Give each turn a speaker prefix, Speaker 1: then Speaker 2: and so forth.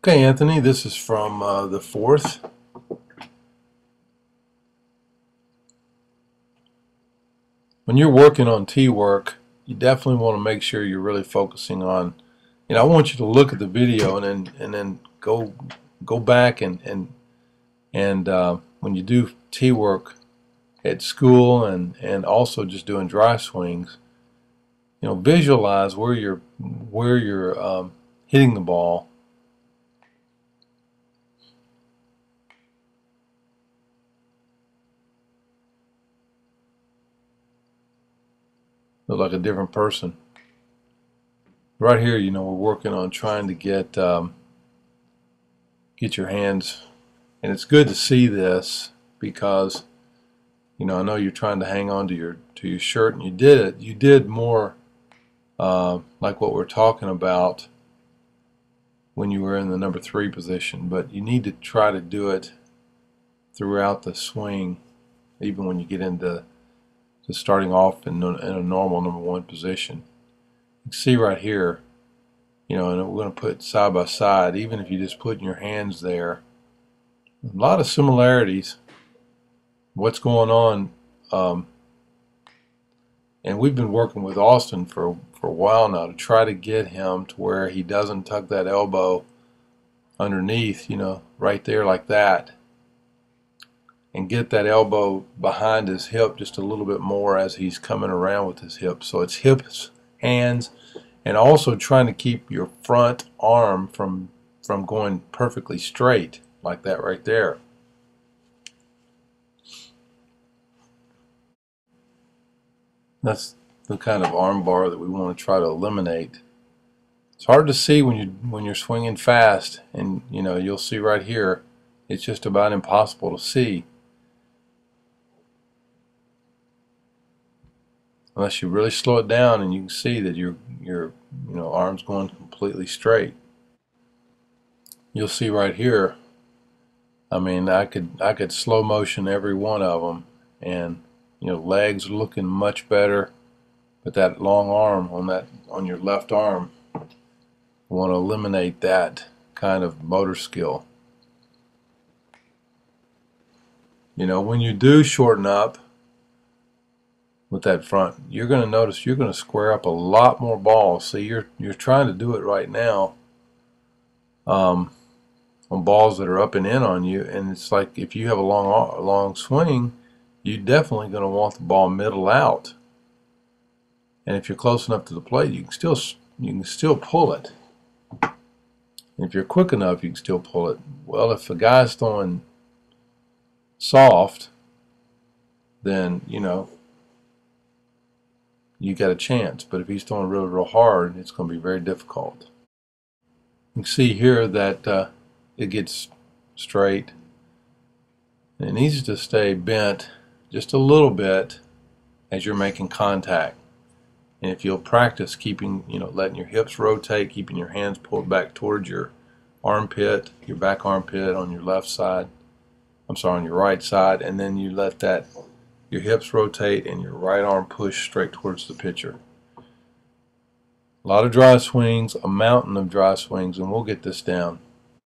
Speaker 1: Okay, Anthony, this is from the 4th. When you're working on tee work, you definitely want to make sure you're really focusing on, I want you to look at the video and then go back and when you do tee work at school and also just doing dry swings, visualize where you're hitting the ball. Look like a different person. Right here, we're working on trying to get your hands, and it's good to see this because I know you're trying to hang on to your shirt, and you did more like what we're talking about when you were in the number 3 position, but you need to try to do it throughout the swing, even when you get into starting off in a normal number 1 position. You can see right here, and we're going to put side by side, even if you just put your hands there, a lot of similarities. What's going on, and we've been working with Austin for a while now to try to get him to where he doesn't tuck that elbow underneath, right there like that, and get that elbow behind his hip just a little bit more as he's coming around with his hips. So it's hips, hands, and also trying to keep your front arm from going perfectly straight like that right there. That's the kind of arm bar that we want to try to eliminate. It's hard to see when you're swinging fast, and you'll see right here it's just about impossible to see unless you really slow it down, and you can see that your arm's going completely straight. You'll see right here, I mean, I could slow motion every one of them, and legs are looking much better, but that long arm on your left arm, you want to eliminate that kind of motor skill. When you do shorten up with that front, you're going to notice you're going to square up a lot more balls. See, you're trying to do it right now on balls that are up and in on you, and it's like if you have a long swing, you're definitely going to want the ball middle out. And if you're close enough to the plate, you can still pull it. And if you're quick enough, you can still pull it. Well, if a guy's throwing soft, then you got a chance. But if he's throwing real hard, it's going to be very difficult. You can see here that it gets straight, and it needs to stay bent just a little bit as you're making contact. And if you'll practice keeping, letting your hips rotate, keeping your hands pulled back towards your armpit, your back armpit on your left side, on your right side, and then you let your hips rotate and your right arm push straight towards the pitcher. A lot of dry swings, a mountain of dry swings, and we'll get this down.